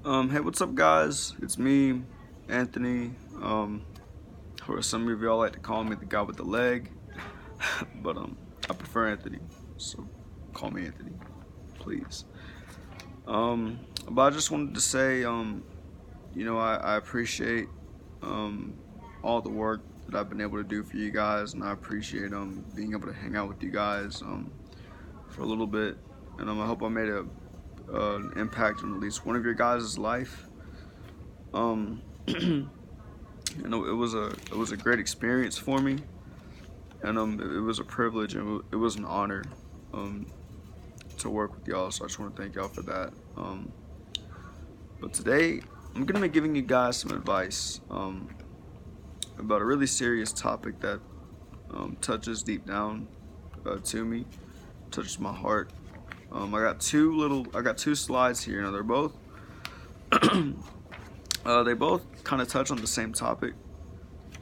Hey, what's up, guys? It's me, Anthony. Or some of y'all like to call me the guy with the leg, but I prefer Anthony, so call me Anthony, please. But I just wanted to say, I appreciate um all the work that I've been able to do for you guys, and I appreciate being able to hang out with you guys for a little bit, and I hope I made an impact on at least one of your guys' life. Um. It was a great experience for me, and it was a privilege and it was an honor um to work with y'all. So I just want to thank y'all for that. But today I'm gonna be giving you guys some advice about a really serious topic that touches deep down to me, touches my heart. I got two slides here. Now they're both they both kind of touch on the same topic.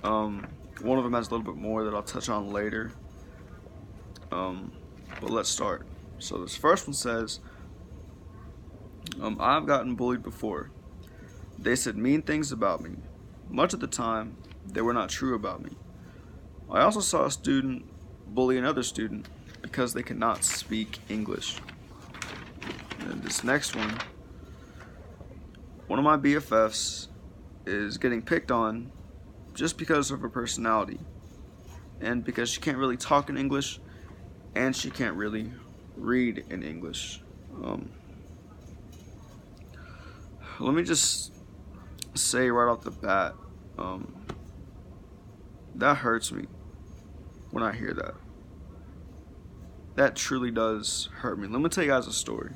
One of them has a little bit more that I'll touch on later. But let's start. So this first one says, I've gotten bullied before. They said mean things about me. Much of the time, they were not true about me. I also saw a student bully another student because they could not speak English. And this next one of my BFFs is getting picked on just because of her personality and because she can't really talk in English and she can't really read in English. Let me just say right off the bat, that hurts me when I hear that. That truly does hurt me. Let me tell you guys a story.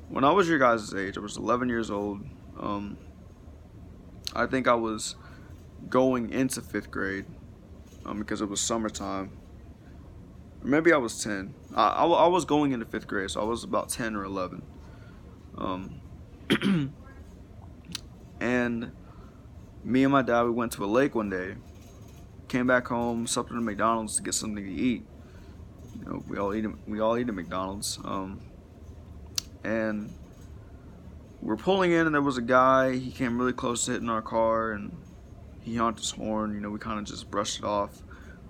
When I was your guys' age, I was 11 years old. I think I was going into 5th grade because it was summertime. Or maybe I was 10. I was going into 5th grade, so I was about 10 or 11. And me and my dad, we went to a lake one day, came back home, stopped at McDonald's to get something to eat. You know, we all eat at McDonald's. And we're pulling in, and there was a guy. He came really close to hitting our car, and he honked his horn. You know, we kind of just brushed it off.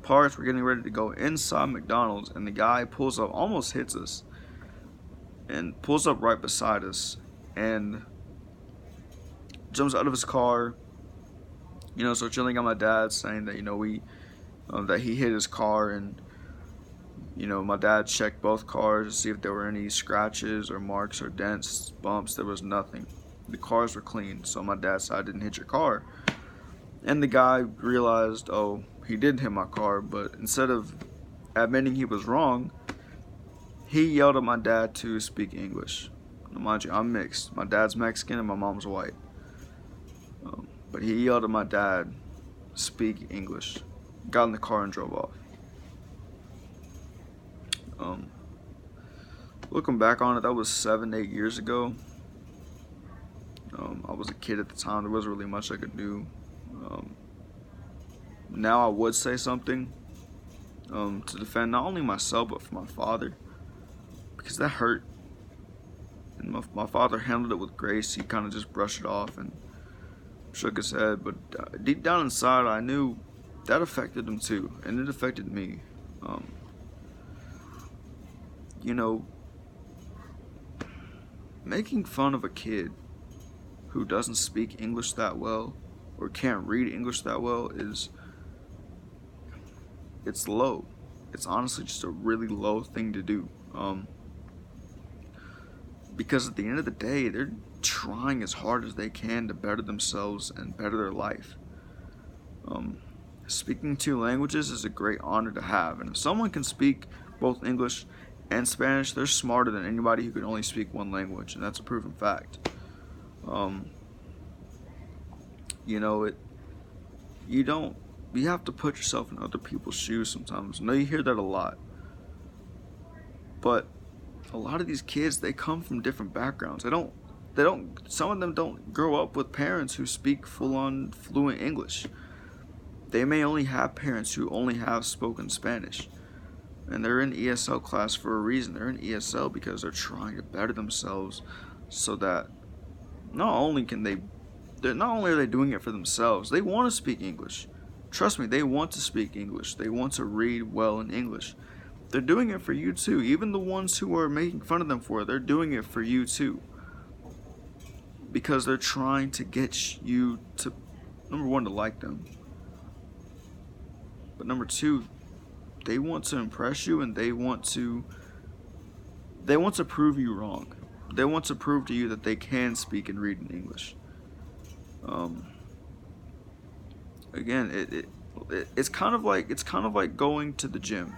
Parts, we're getting ready to go inside McDonald's, and the guy pulls up, almost hits us, and pulls up right beside us, and jumps out of his car. You know, so chilling on my dad, saying that that he hit his car, and my dad checked both cars to see if there were any scratches or marks or dents, bumps. There was nothing. The cars were clean, so my dad said, "I didn't hit your car." And the guy realized, oh, he did hit my car, but instead of admitting he was wrong, he yelled at my dad to speak English. Now, mind you, I'm mixed. My dad's Mexican and my mom's white. But he yelled at my dad, speak English. Got in the car and drove off. Looking back on it, that was 7, 8 years ago. I was a kid at the time. There wasn't really much I could do. Now I would say something to defend not only myself but for my father, because that hurt. And my father handled it with grace. He kind of just brushed it off and shook his head. But deep down inside, I knew that affected him too, and it affected me. Making fun of a kid who doesn't speak English that well or can't read English that well it's low. It's honestly just a really low thing to do. Because at the end of the day, they're trying as hard as they can to better themselves and better their life. Speaking 2 languages is a great honor to have, and if someone can speak both English and Spanish, they're smarter than anybody who can only speak 1 language, and that's a proven fact. You have to put yourself in other people's shoes sometimes. I know you hear that a lot, but a lot of these kids, they come from different backgrounds. Some of them don't grow up with parents who speak full-on fluent English. They may only have parents who only have spoken Spanish. And they're in ESL class for a reason. They're in ESL because they're trying to better themselves so that not only can not only are they doing it for themselves, they want to speak English. Trust me, they want to speak English. They want to read well in English. They're doing it for you too. Even the ones who are making fun of them for it, they're doing it for you too. Because they're trying to get you to, number one, to like them. But number two, they want to impress you, and they want to prove you wrong. They want to prove to you that they can speak and read in English. Again, it's kind of like going to the gym.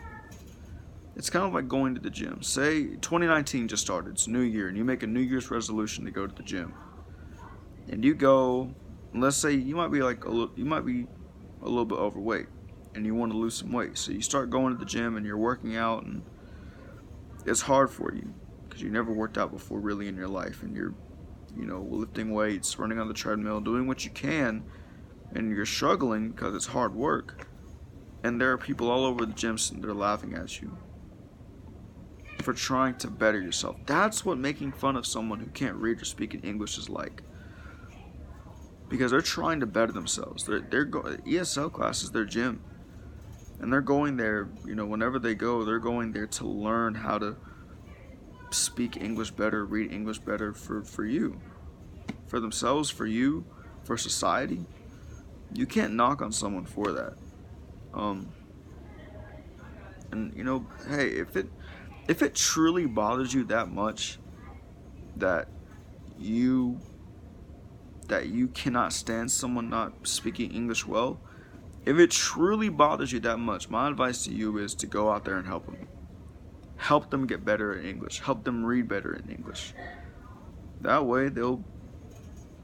It's kind of like going to the gym. Say 2019 just started. It's New Year, and you make a New Year's resolution to go to the gym. And you go. Let's say you might be a little bit overweight, and you want to lose some weight. So you start going to the gym, and you're working out, and it's hard for you because you never worked out before really in your life, and you're, lifting weights, running on the treadmill, doing what you can, and you're struggling because it's hard work. And there are people all over the gym sitting there laughing at you for trying to better yourself. That's what making fun of someone who can't read or speak in English is like. Because they're trying to better themselves. ESL class is their gym. And they're going there, whenever they go, they're going there to learn how to speak English better, read English better for you. For themselves, for you, for society. You can't knock on someone for that. And hey, if it truly bothers you that much that you cannot stand someone not speaking English well, if it truly bothers you that much, my advice to you is to go out there and help them. Help them get better in English. Help them read better in English. That way they'll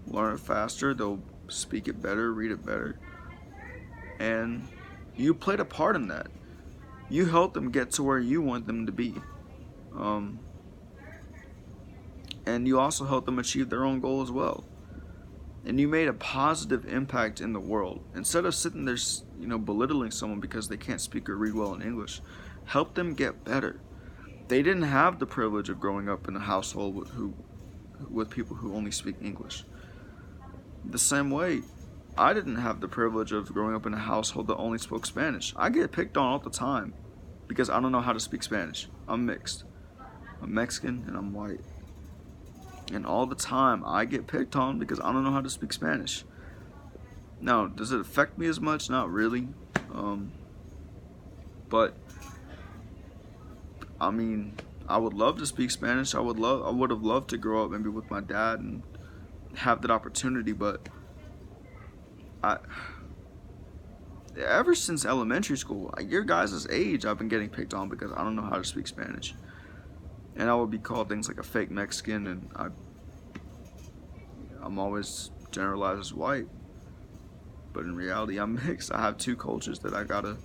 learn it faster, they'll speak it better, read it better. And you played a part in that. You helped them get to where you want them to be. And you also helped them achieve their own goal as well. And you made a positive impact in the world. Instead of sitting there, belittling someone because they can't speak or read well in English, help them get better. They didn't have the privilege of growing up in a household with people who only speak English. The same way, I didn't have the privilege of growing up in a household that only spoke Spanish. I get picked on all the time because I don't know how to speak Spanish. I'm mixed. I'm Mexican and I'm white. And all the time I get picked on because I don't know how to speak Spanish. Now, does it affect me as much? Not really. But I mean, I would love to speak Spanish. I would have loved to grow up maybe with my dad and have that opportunity, but ever since elementary school, your guys' age, I've been getting picked on because I don't know how to speak Spanish. And I would be called things like a fake Mexican, and I'm always generalized as white. But in reality, I'm mixed. I have two cultures that I gotta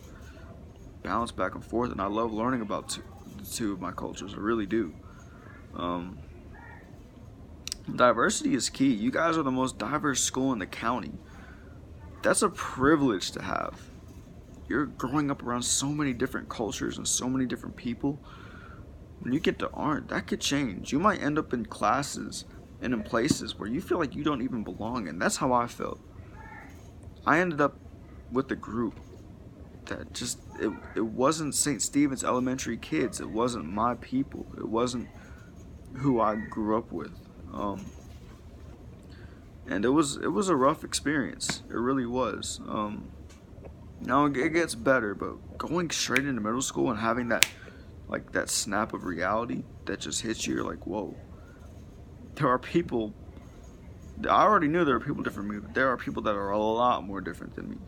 balance back and forth, and I love learning about two of my cultures. I really do. Diversity is key. You guys are the most diverse school in the county. That's a privilege to have. You're growing up around so many different cultures and so many different people. When you get to art, that could change. You might end up in classes and in places where you feel like you don't even belong, and that's how I felt. I ended up with a group that just, it wasn't St. Stephen's Elementary kids. It wasn't my people. It wasn't who I grew up with. And it was a rough experience. It really was. Now it gets better, but going straight into middle school and having that snap of reality that just hits you, you're like, whoa. There are people, I already knew there were people different from me, but there are people that are a lot more different than me.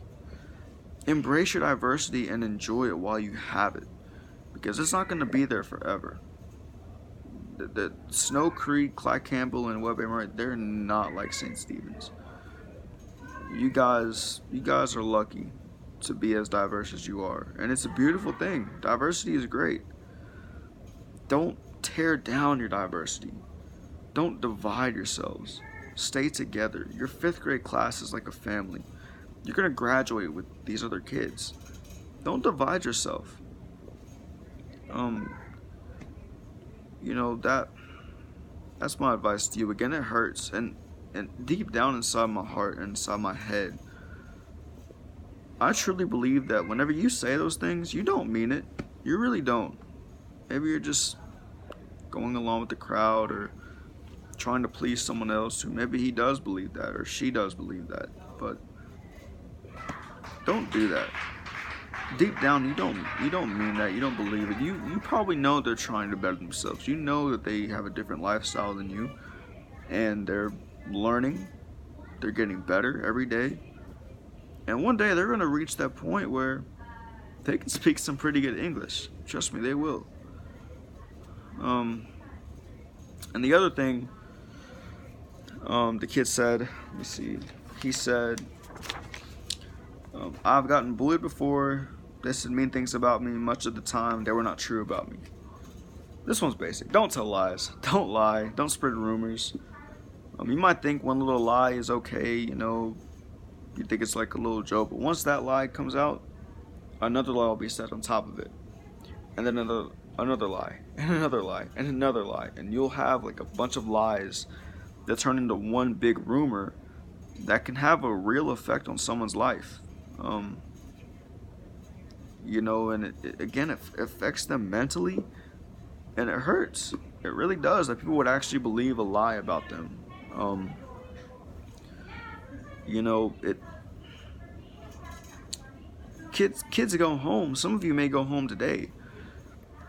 Embrace your diversity and enjoy it while you have it, because it's not going to be there forever. The Snow Creek, Clyde Campbell, and Webb Emory, they're not like St. Stephen's. You guys are lucky to be as diverse as you are, and it's a beautiful thing. Diversity is great. Don't tear down your diversity. Don't divide yourselves. Stay together. Your 5th grade class is like a family. You're going to graduate with these other kids. Don't divide yourself. That's my advice to you. Again, it hurts, and and deep down inside my heart and inside my head, I truly believe that whenever you say those things, you don't mean it. You really don't. Maybe you're just going along with the crowd or trying to please someone else who maybe he does believe that or she does believe that. But don't do that. Deep down, you don't mean that. You don't believe it. You probably know they're trying to better themselves. You know that they have a different lifestyle than you, and they're learning. They're getting better every day. And one day they're going to reach that point where they can speak some pretty good English. Trust me, they will. And the other thing the kid said, let me see, he said, I've gotten bullied before. They said mean things about me. Much of the time, they were not true about me. This one's basic. Don't tell lies. Don't lie. Don't spread rumors. You might think one little lie is okay, you think it's like a little joke, but once that lie comes out, another lie will be said on top of it, and then another lie, and another lie, and another lie, and you'll have like a bunch of lies that turn into one big rumor that can have a real effect on someone's life. And it affects them mentally, and it hurts. It really does. That people would actually believe a lie about them. Kids go home. Some of you may go home today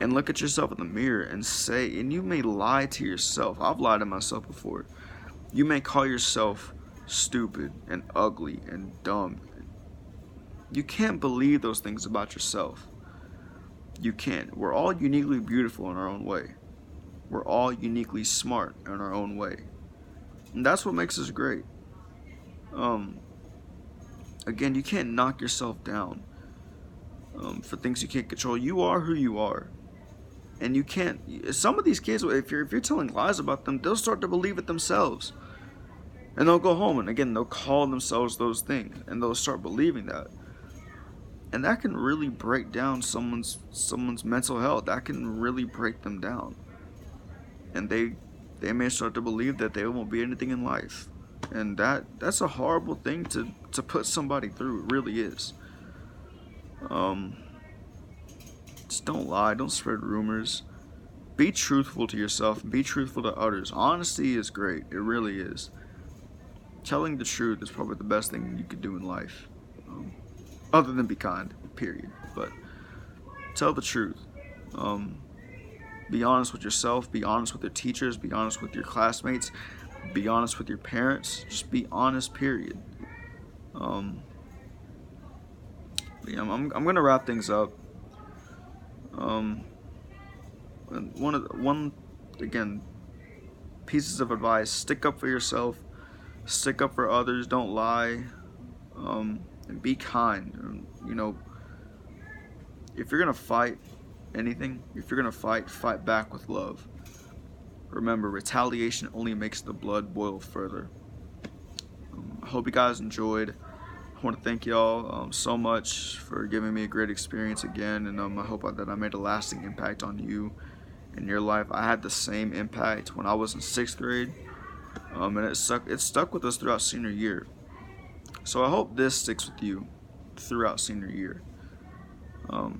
and look at yourself in the mirror and you may lie to yourself. I've lied to myself before. You may call yourself stupid and ugly and dumb. You can't believe those things about yourself. You can't. We're all uniquely beautiful in our own way. We're all uniquely smart in our own way. And that's what makes us great. Again, you can't knock yourself down for things you can't control. You are who you are. And you can't. Some of these kids, if you're telling lies about them, they'll start to believe it themselves. And they'll go home and again, they'll call themselves those things. And they'll start believing that. And that can really break down someone's mental health. That can really break them down. And they may start to believe that they won't be anything in life. And that's a horrible thing to put somebody through. It really is. Just don't lie. Don't spread rumors. Be truthful to yourself. Be truthful to others. Honesty is great. It really is. Telling the truth is probably the best thing you could do in life. Other than be kind, period. But tell the truth. Be honest with yourself. Be honest with your teachers. Be honest with your classmates. Be honest with your parents. Just be honest, period. I'm gonna wrap things up. Again, pieces of advice: stick up for yourself, stick up for others. Don't lie, and be kind. If you're gonna fight anything, if you're gonna fight back with love. Remember, retaliation only makes the blood boil further. I hope you guys enjoyed. I want to thank y'all so much for giving me a great experience again, and I hope that I made a lasting impact on you in your life. I had the same impact when I was in 6th grade, and it stuck with us throughout senior year. So I hope this sticks with you throughout senior year. I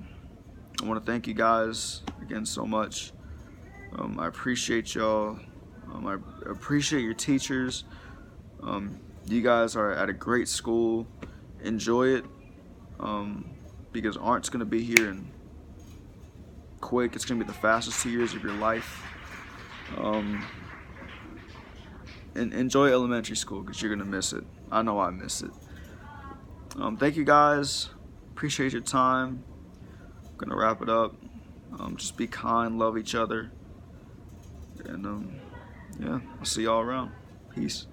want to thank you guys again so much. I appreciate y'all. I appreciate your teachers. You guys are at a great school. Enjoy it, because Art's going to be here and quick. It's going to be the fastest 2 years of your life. And enjoy elementary school, because you're going to miss it. I know I miss it. Thank you guys. Appreciate your time. I'm going to wrap it up. Just be kind, love each other. And yeah, I'll see y'all around. Peace.